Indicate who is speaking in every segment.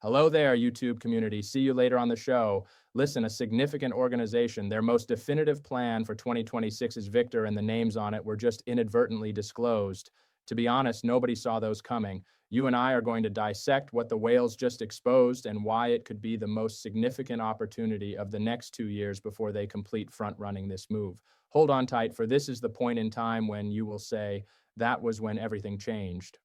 Speaker 1: Hello there, YouTube community. See you later on the show. Listen, a significant organization, their most definitive plan for 2026 is Victor, and the names on it were just inadvertently disclosed. To be honest, nobody saw those coming. You and I are going to dissect what the whales just exposed and why it could be the most significant opportunity of the next 2 years before they complete front running this move. Hold on tight, for this is the point in time when you will say, that was when everything changed.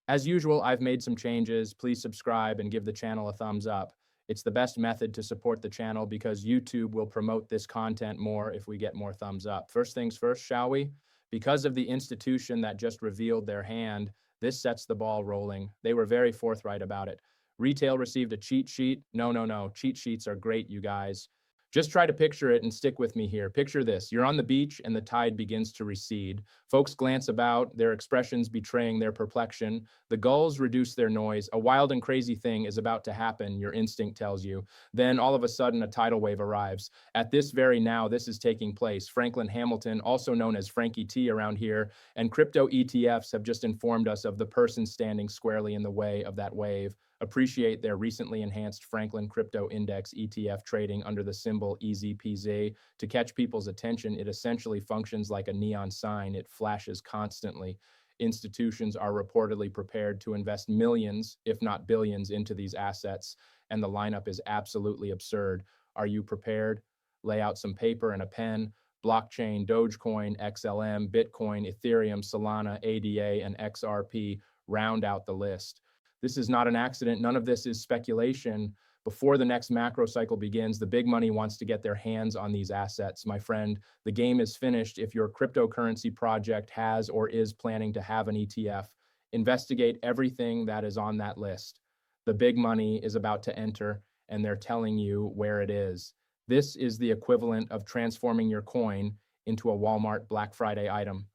Speaker 1: As usual, I've made some changes. Please subscribe and give the channel a thumbs up. It's the best method to support the channel because YouTube will promote this content more if we get more thumbs up. First things first, shall we? Because of the institution that just revealed their hand, this sets the ball rolling. They were very forthright about it. Retail received a cheat sheet. No, no, no. Cheat sheets are great, you guys. Just try to picture it and stick with me here. Picture this. You're on the beach and the tide begins to recede. Folks glance about, their expressions betraying their perplexion. The gulls reduce their noise. A wild and crazy thing is about to happen, your instinct tells you. Then all of a sudden, a tidal wave arrives. At this very now, this is taking place. Franklin Hamilton, also known as Frankie T around here, and crypto ETFs have just informed us of the person standing squarely in the way of that wave. Appreciate their recently enhanced Franklin Crypto Index ETF trading under the symbol EZPZ. To catch people's attention, it essentially functions like a neon sign. It flashes constantly. Institutions are reportedly prepared to invest millions, if not billions, into these assets, and the lineup is absolutely absurd. Are you prepared? Lay out some paper and a pen. Blockchain, Dogecoin, XLM, Bitcoin, Ethereum, Solana, ADA, and XRP round out the list. This is not an accident. None of this is speculation. Before the next macro cycle begins, the big money wants to get their hands on these assets. My friend, the game is finished if your cryptocurrency project has or is planning to have an ETF. Investigate everything that is on that list. The big money is about to enter, and they're telling you where it is. This is the equivalent of transforming your coin into a Walmart Black Friday item.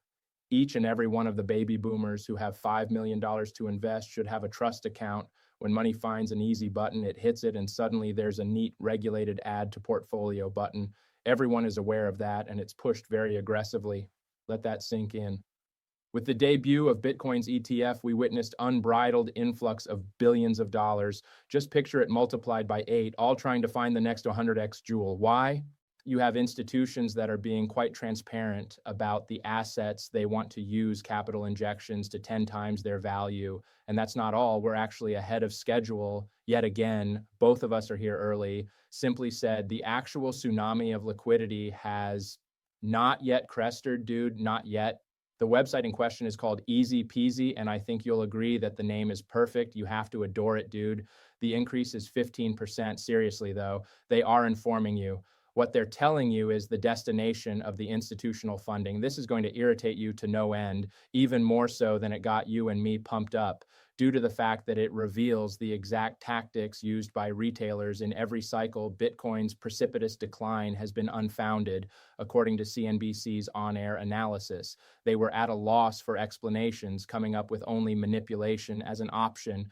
Speaker 1: Each and every one of the baby boomers who have $5 million to invest should have a trust account. When money finds an easy button, it hits it, and suddenly there's a neat regulated add to portfolio button. Everyone is aware of that, and it's pushed very aggressively. Let that sink in. With the debut of Bitcoin's ETF, we witnessed unbridled influx of billions of dollars. Just picture it multiplied by 8, all trying to find the next 100x jewel. Why? You have institutions that are being quite transparent about the assets they want to use capital injections to 10 times their value. And that's not all. We're actually ahead of schedule yet again. Both of us are here early. Simply said, the actual tsunami of liquidity has not yet crested, dude, not yet. The website in question is called Easy Peasy, and I think you'll agree that the name is perfect. You have to adore it, dude. The increase is 15%. Seriously, though, they are informing you. What they're telling you is the destination of the institutional funding. This is going to irritate you to no end, even more so than it got you and me pumped up, due to the fact that it reveals the exact tactics used by retailers in every cycle. Bitcoin's precipitous decline has been unfounded, according to CNBC's on-air analysis. They were at a loss for explanations, coming up with only manipulation as an option,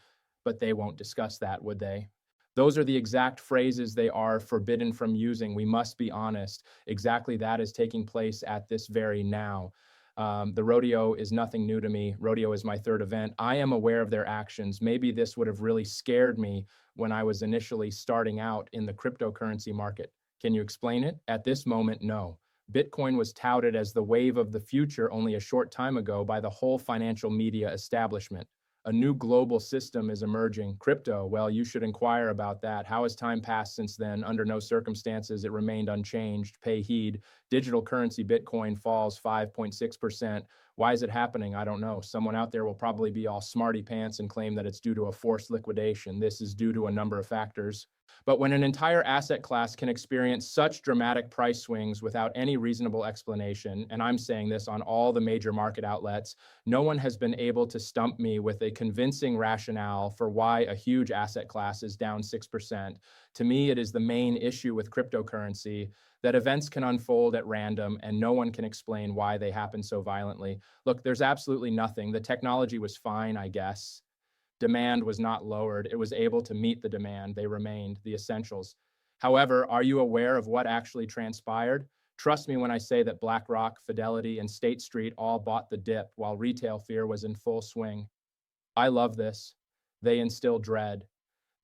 Speaker 1: but they won't discuss that, would they? Those are the exact phrases they are forbidden from using. We must be honest. Exactly that is taking place at this very now. The rodeo is nothing new to me. Rodeo is my third event. I am aware of their actions. Maybe this would have really scared me when I was initially starting out in the cryptocurrency market. Can you explain it? At this moment, no. Bitcoin was touted as the wave of the future only a short time ago by the whole financial media establishment. A new global system is emerging. Crypto, well, you should inquire about that. How has time passed since then? Under no circumstances, it remained unchanged. Pay heed. Digital currency Bitcoin falls 5.6%. Why is it happening? I don't know. Someone out there will probably be all smarty pants and claim that it's due to a forced liquidation. This is due to a number of factors. But when an entire asset class can experience such dramatic price swings without any reasonable explanation, and I'm saying this on all the major market outlets, no one has been able to stump me with a convincing rationale for why a huge asset class is down 6%. To me, it is the main issue with cryptocurrency, that events can unfold at random and no one can explain why they happen so violently. Look, there's absolutely nothing. The technology was fine, I guess. Demand was not lowered. It was able to meet the demand. They remained the essentials. However, are you aware of what actually transpired? Trust me when I say that BlackRock, Fidelity, and State Street all bought the dip while retail fear was in full swing. I love this. They instill dread.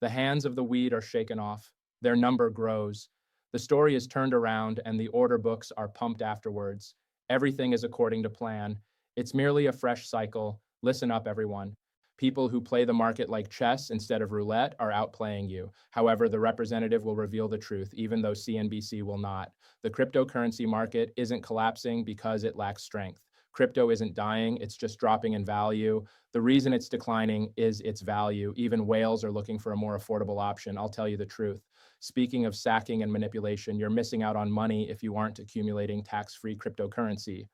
Speaker 1: The hands of the weed are shaken off. Their number grows. The story is turned around and the order books are pumped afterwards. Everything is according to plan. It's merely a fresh cycle. Listen up, everyone. People who play the market like chess instead of roulette are outplaying you. However, the representative will reveal the truth, even though CNBC will not. The cryptocurrency market isn't collapsing because it lacks strength. Crypto isn't dying, it's just dropping in value. The reason it's declining is its value. Even whales are looking for a more affordable option. I'll tell you the truth. Speaking of sacking and manipulation, you're missing out on money if you aren't accumulating tax-free cryptocurrency.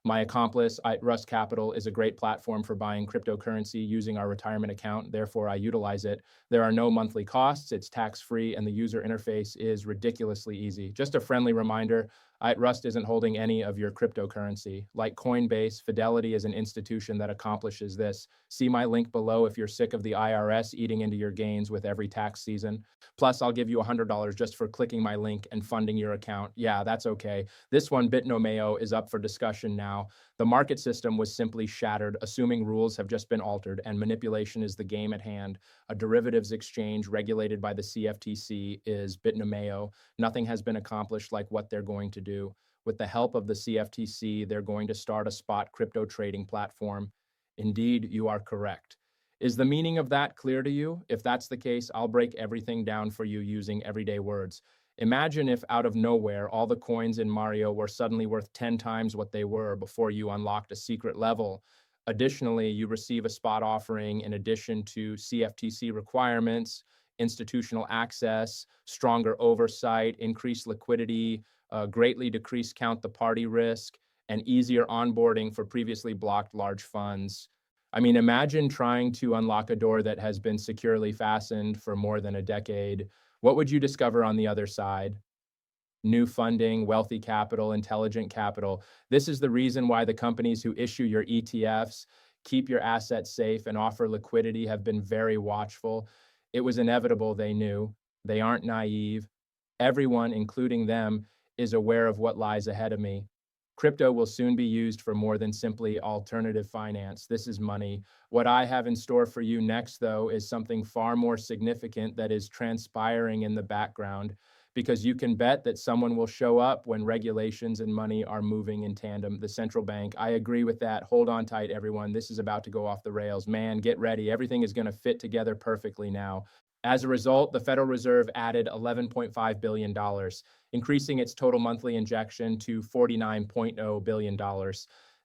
Speaker 1: My accomplice, Xrp Cto, is a great platform for buying cryptocurrency using our retirement account. Therefore, I utilize it. There are no monthly costs, it's tax-free, and the user interface is ridiculously easy. Just a friendly reminder, Xrp isn't holding any of your cryptocurrency. Like Coinbase, Fidelity is an institution that accomplishes this. See my link below if you're sick of the IRS eating into your gains with every tax season. Plus, I'll give you $100 just for clicking my link and funding your account. Yeah, that's okay. This one, Bitnomeo, is up for discussion now. The market system was simply shattered, assuming rules have just been altered, and manipulation is the game at hand. A derivatives exchange regulated by the CFTC is Bitnomeo. Nothing has been accomplished like what they're going to do. With the help of the CFTC, they're going to start a spot crypto trading platform. Indeed, you are correct. Is the meaning of that clear to you? If that's the case, I'll break everything down for you using everyday words. Imagine if out of nowhere, all the coins in Mario were suddenly worth 10 times what they were before you unlocked a secret level. Additionally, you receive a spot offering in addition to CFTC requirements, institutional access, stronger oversight, increased liquidity, greatly decreased count the party risk, and easier onboarding for previously blocked large funds. I mean, imagine trying to unlock a door that has been securely fastened for more than a decade. What would you discover on the other side? New funding, wealthy capital, intelligent capital. This is the reason why the companies who issue your ETFs, keep your assets safe, and offer liquidity have been very watchful. It was inevitable, they knew. They aren't naive. Everyone, including them, is aware of what lies ahead of me. Crypto will soon be used for more than simply alternative finance. This is money. What I have in store for you next, though, is something far more significant that is transpiring in the background, because you can bet that someone will show up when regulations and money are moving in tandem. The central bank. I agree with that. Hold on tight, everyone. This is about to go off the rails. Man, get ready. Everything is going to fit together perfectly now. As a result, the Federal Reserve added $11.5 billion, increasing its total monthly injection to $49.0 billion,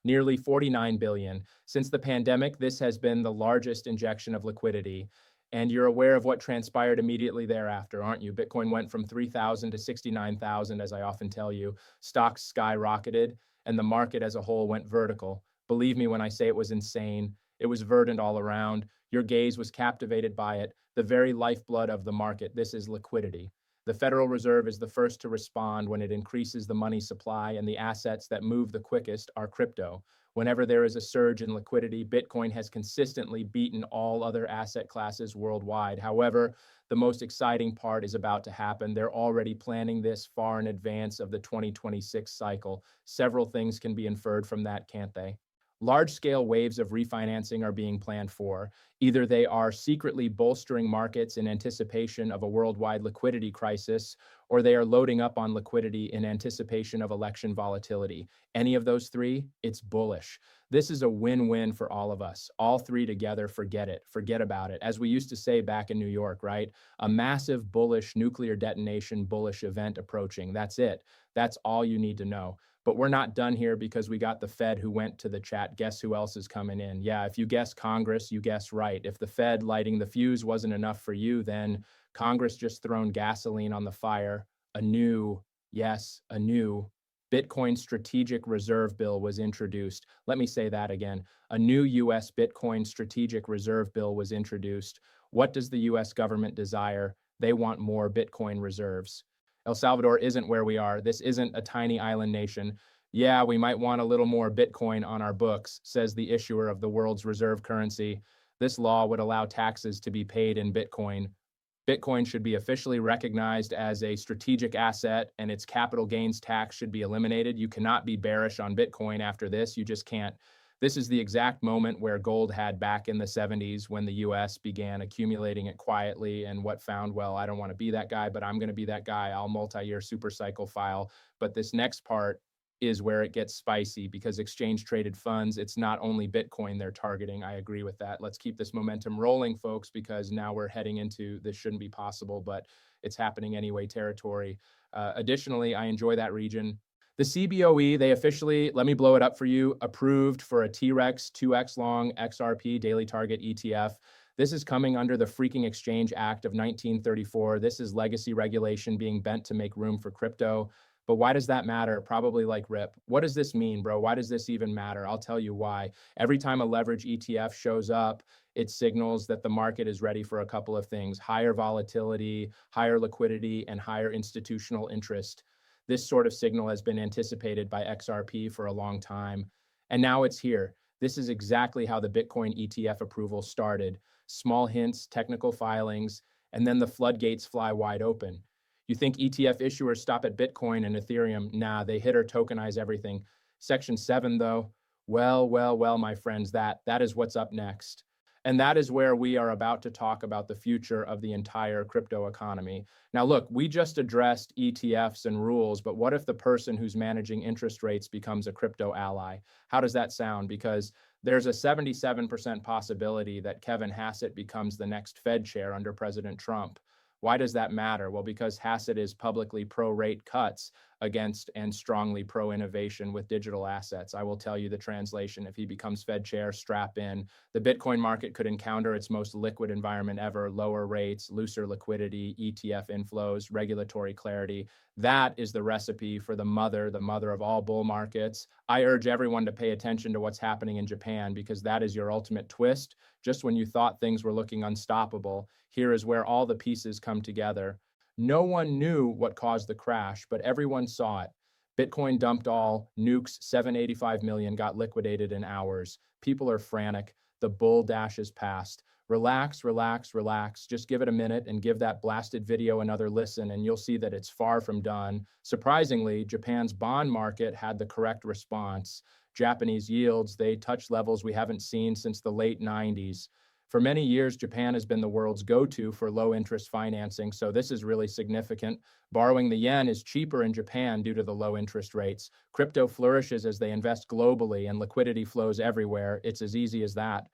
Speaker 1: nearly $49 billion. Since the pandemic, this has been the largest injection of liquidity. And you're aware of what transpired immediately thereafter, aren't you? Bitcoin went from 3,000 to 69,000, as I often tell you. Stocks skyrocketed, and the market as a whole went vertical. Believe me when I say it was insane. It was verdant all around. Your gaze was captivated by it. The very lifeblood of the market. This is liquidity. The Federal Reserve is the first to respond when it increases the money supply, and the assets that move the quickest are crypto. Whenever there is a surge in liquidity, Bitcoin has consistently beaten all other asset classes worldwide. However, the most exciting part is about to happen. They're already planning this far in advance of the 2026 cycle. Several things can be inferred from that, can't they? Large-scale waves of refinancing are being planned for. Either they are secretly bolstering markets in anticipation of a worldwide liquidity crisis, or they are loading up on liquidity in anticipation of election volatility. Any of those three, it's bullish. This is a win-win for all of us. All three together, forget it. Forget about it. As we used to say back in New York, right? A massive bullish nuclear detonation bullish event approaching. That's it. That's all you need to know. But we're not done here because we got the Fed who went to the chat. Guess who else is coming in? Yeah, if you guess Congress, you guess right. If the Fed lighting the fuse wasn't enough for you, then Congress just thrown gasoline on the fire. A new Bitcoin Strategic Reserve Bill was introduced. Let me say that again. A new U.S. Bitcoin Strategic Reserve Bill was introduced. What does the U.S. government desire? They want more Bitcoin reserves. El Salvador isn't where we are. This isn't a tiny island nation. Yeah, we might want a little more Bitcoin on our books, says the issuer of the world's reserve currency. This law would allow taxes to be paid in Bitcoin. Bitcoin should be officially recognized as a strategic asset, and its capital gains tax should be eliminated. You cannot be bearish on Bitcoin after this. You just can't. This is the exact moment where gold had back in the 70s when the US began accumulating it quietly and what found, well, I don't want to be that guy, but I'm going to be that guy. I'll multi-year super cycle file. But this next part is where it gets spicy because exchange traded funds, it's not only Bitcoin they're targeting. I agree with that. Let's keep this momentum rolling, folks, because now we're heading into this shouldn't be possible, but it's happening anyway territory. Additionally, I enjoy that region. The CBOE, they officially, let me blow it up for you, approved for a T-Rex 2X long XRP daily target ETF. This is coming under the freaking Exchange Act of 1934. This is legacy regulation being bent to make room for crypto. But why does that matter? Probably like Rip. What does this mean, bro? Why does this even matter? I'll tell you why. Every time a leverage ETF shows up, it signals that the market is ready for a couple of things: higher volatility, higher liquidity, and higher institutional interest. This sort of signal has been anticipated by XRP for a long time, and now it's here. This is exactly how the Bitcoin ETF approval started. Small hints, technical filings, and then the floodgates fly wide open. You think ETF issuers stop at Bitcoin and Ethereum? Nah, they hit or tokenize everything. Section 7, though, well, my friends, that is what's up next. And that is where we are about to talk about the future of the entire crypto economy. Now, look, we just addressed ETFs and rules, but what if the person who's managing interest rates becomes a crypto ally? How does that sound? Because there's a 77% possibility that Kevin Hassett becomes the next Fed chair under President Trump. Why does that matter? Well, because Hassett is publicly pro-rate cuts against and strongly pro-innovation with digital assets. I will tell you the translation. If he becomes Fed chair, strap in. The Bitcoin market could encounter its most liquid environment ever: lower rates, looser liquidity, ETF inflows, regulatory clarity. That is the recipe for the mother of all bull markets. I urge everyone to pay attention to what's happening in Japan, because that is your ultimate twist. Just when you thought things were looking unstoppable, here is where all the pieces come together. No one knew what caused the crash, but everyone saw it. Bitcoin dumped all, nukes 785 million got liquidated in hours. People are frantic. The bull dash is past. Relax, relax, relax. Just give it a minute and give that blasted video another listen, and you'll see that it's far from done. Surprisingly, Japan's bond market had the correct response. Japanese yields, they touched levels we haven't seen since the late 90s. For many years, Japan has been the world's go-to for low-interest financing, so this is really significant. Borrowing the yen is cheaper in Japan due to the low interest rates. Crypto flourishes as they invest globally and liquidity flows everywhere. It's as easy as that.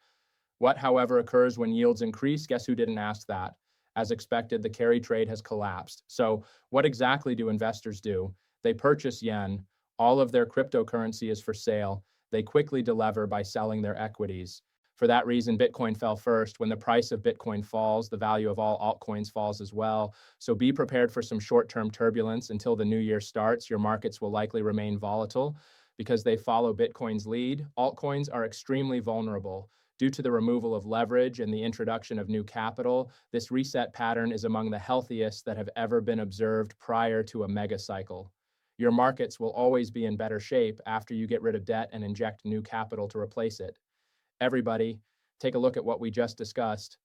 Speaker 1: What, however, occurs when yields increase? Guess who didn't ask that? As expected, the carry trade has collapsed. So what exactly do investors do? They purchase yen. All of their cryptocurrency is for sale. They quickly delever by selling their equities. For that reason, Bitcoin fell first. When the price of Bitcoin falls, the value of all altcoins falls as well. So be prepared for some short-term turbulence until the new year starts. Your markets will likely remain volatile because they follow Bitcoin's lead. Altcoins are extremely vulnerable. Due to the removal of leverage and the introduction of new capital, this reset pattern is among the healthiest that have ever been observed prior to a mega cycle. Your markets will always be in better shape after you get rid of debt and inject new capital to replace it. Everybody, take a look at what we just discussed.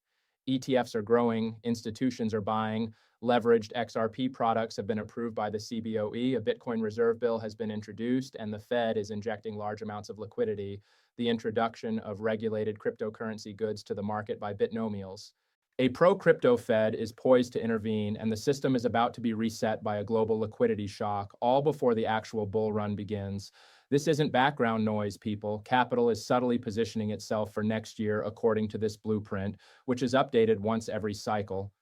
Speaker 1: ETFs are growing, institutions are buying, leveraged XRP products have been approved by the CBOE, a Bitcoin reserve bill has been introduced, and the Fed is injecting large amounts of liquidity. The introduction of regulated cryptocurrency goods to the market by Bitnomials. A pro-crypto Fed is poised to intervene, and the system is about to be reset by a global liquidity shock, all before the actual bull run begins. This isn't background noise, people. Capital is subtly positioning itself for next year according to this blueprint, which is updated once every cycle.